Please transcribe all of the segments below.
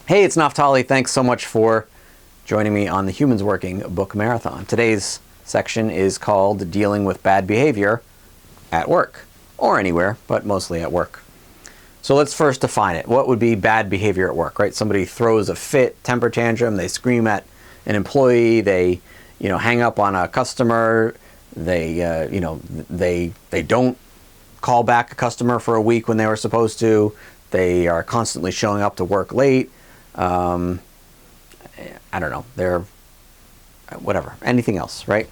Hey, it's Naftali. Thanks so much for joining me on the Humans Working Book Marathon. Today's section is called Dealing with Bad Behavior at Work, or anywhere, but mostly at work. So let's first define it. What would be bad behavior at work, right? Somebody throws a fit, temper tantrum, they scream at an employee, they, hang up on a customer, they don't call back a customer for a week when they were supposed to, they are constantly showing up to work late. I don't know, they're whatever, anything else, right?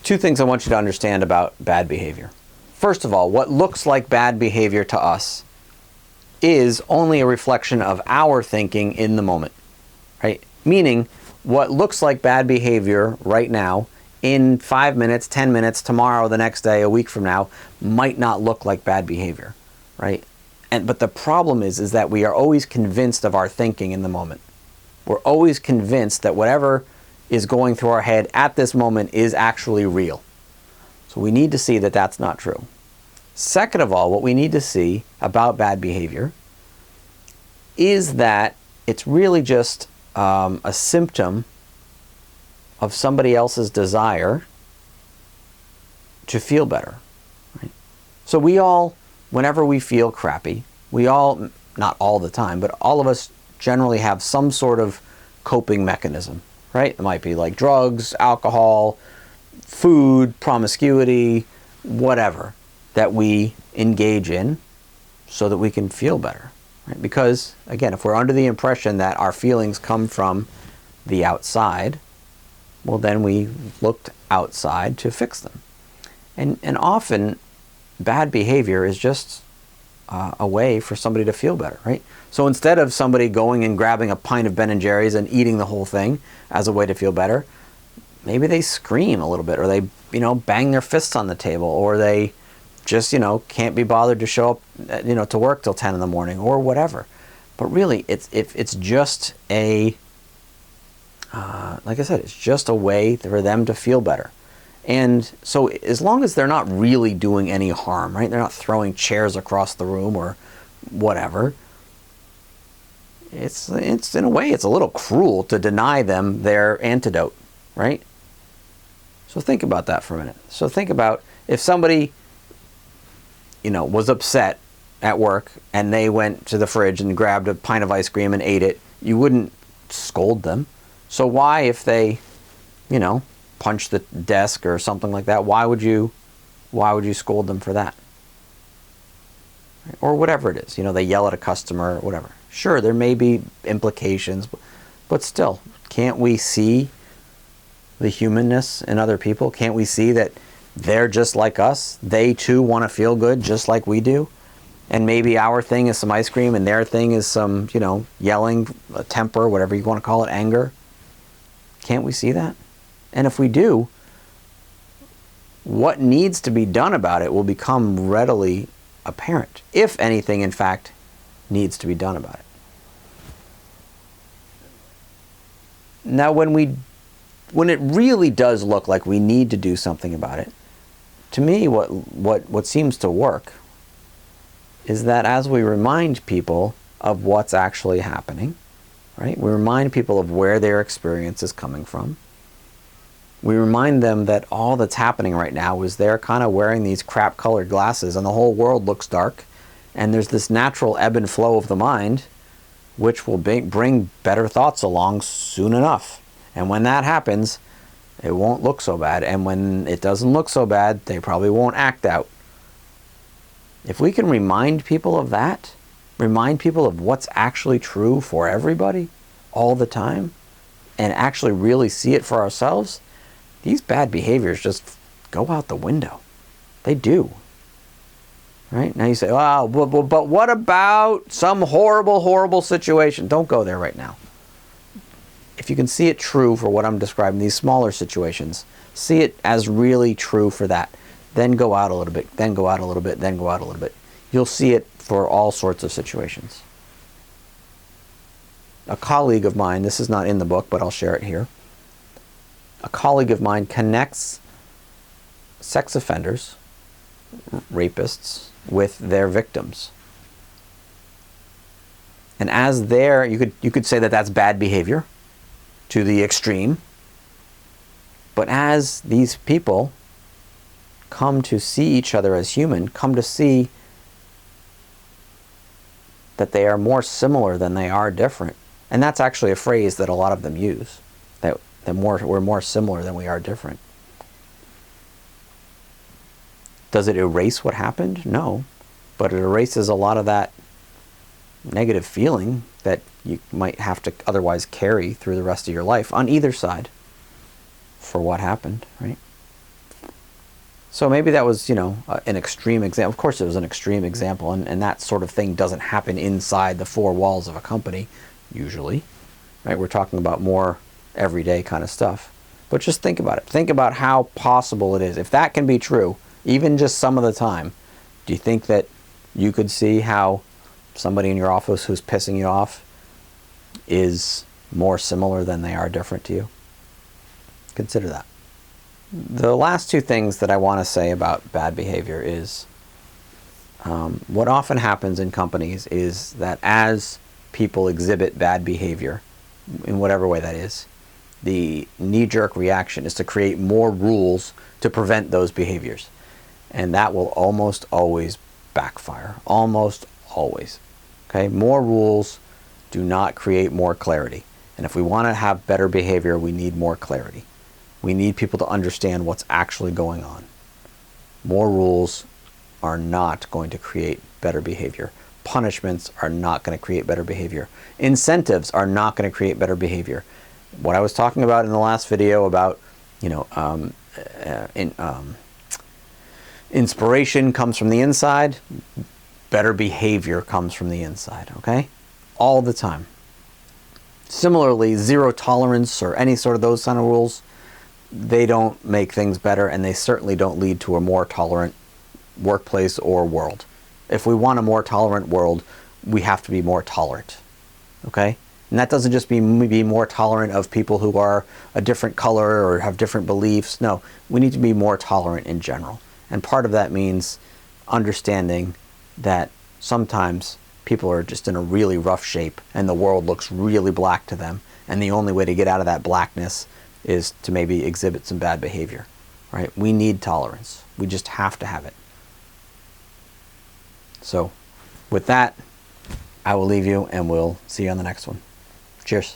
Two things I want you to understand about bad behavior. First of all, what looks like bad behavior to us is only a reflection of our thinking in the moment, right? Meaning, what looks like bad behavior right now, in 5 minutes, 10 minutes, tomorrow, the next day, a week from now, might not look like bad behavior, right? But the problem is that we are always convinced of our thinking in the moment. We're always convinced that whatever is going through our head at this moment is actually real. So we need to see that that's not true. Second of all, what we need to see about bad behavior is that it's really just a symptom of somebody else's desire to feel better. Right? So we all, whenever we feel crappy, we all, not all the time, but all of us generally have some sort of coping mechanism, right? It might be like drugs, alcohol, food, promiscuity, whatever, that we engage in so that we can feel better. Right? Because, again, if we're under the impression that our feelings come from the outside, well, then we looked outside to fix them. And often, bad behavior is just a way for somebody to feel better, right? So instead of somebody going and grabbing a pint of Ben & Jerry's and eating the whole thing as a way to feel better, maybe they scream a little bit, or they, bang their fists on the table, or they just, can't be bothered to show up, to work till 10 in the morning, or whatever. But really, it's just a, like I said, it's just a way for them to feel better. And so as long as they're not really doing any harm, right? They're not throwing chairs across the room or whatever. It's in a way, it's a little cruel to deny them their antidote, right? So think about that for a minute. So think about if somebody, was upset at work and they went to the fridge and grabbed a pint of ice cream and ate it, you wouldn't scold them. So why, if they, punch the desk or something like that, why would you scold them for that? Or whatever it is, they yell at a customer or whatever. Sure, there may be implications, but still, can't we see the humanness in other people? Can't we see that they're just like us? They too want to feel good just like we do. And maybe our thing is some ice cream and their thing is some, yelling, temper, whatever you want to call it, anger. Can't we see that? And if we do, what needs to be done about it will become readily apparent, if anything, in fact, needs to be done about it. Now, when it really does look like we need to do something about it, to me, what seems to work is that as we remind people of what's actually happening, right? We remind people of where their experience is coming from. We remind them that all that's happening right now is they're kind of wearing these crap-colored glasses and the whole world looks dark, and there's this natural ebb and flow of the mind which will bring better thoughts along soon enough. And when that happens, it won't look so bad. And when it doesn't look so bad, they probably won't act out. If we can remind people of that, remind people of what's actually true for everybody all the time, and actually really see it for ourselves, these bad behaviors just go out the window. They do. Right? Now you say, oh, but what about some horrible, horrible situation? Don't go there right now. If you can see it true for what I'm describing, these smaller situations, see it as really true for that. Then go out a little bit, then go out a little bit, then go out a little bit. You'll see it for all sorts of situations. A colleague of mine, this is not in the book, but I'll share it here. A colleague of mine connects sex offenders, rapists, with their victims. And as there, you could say that that's bad behavior to the extreme. But as these people come to see each other as human, come to see that they are more similar than they are different. And that's actually a phrase that a lot of them use, that we're more similar than we are different. Does it erase what happened? No. But it erases a lot of that negative feeling that you might have to otherwise carry through the rest of your life on either side for what happened, right? So maybe that was, an extreme example. Of course it was an extreme example, and that sort of thing doesn't happen inside the four walls of a company, usually, right? We're talking about more everyday kind of stuff. But just think about it. Think about how possible it is. If that can be true, even just some of the time, do you think that you could see how somebody in your office who's pissing you off is more similar than they are different to you? Consider that. The last two things that I want to say about bad behavior is what often happens in companies is that as people exhibit bad behavior, in whatever way that is, the knee-jerk reaction is to create more rules to prevent those behaviors. And that will almost always backfire. Almost always. Okay? More rules do not create more clarity. And if we want to have better behavior, we need more clarity. We need people to understand what's actually going on. More rules are not going to create better behavior. Punishments are not going to create better behavior. Incentives are not going to create better behavior. What I was talking about in the last video about, inspiration comes from the inside, better behavior comes from the inside, okay? All the time. Similarly, zero tolerance or any sort of those kind of rules, they don't make things better, and they certainly don't lead to a more tolerant workplace or world. If we want a more tolerant world, we have to be more tolerant, okay? And that doesn't just mean be more tolerant of people who are a different color or have different beliefs. No, we need to be more tolerant in general. And part of that means understanding that sometimes people are just in a really rough shape and the world looks really black to them. And the only way to get out of that blackness is to maybe exhibit some bad behavior, right? We need tolerance. We just have to have it. So with that, I will leave you and we'll see you on the next one. Cheers.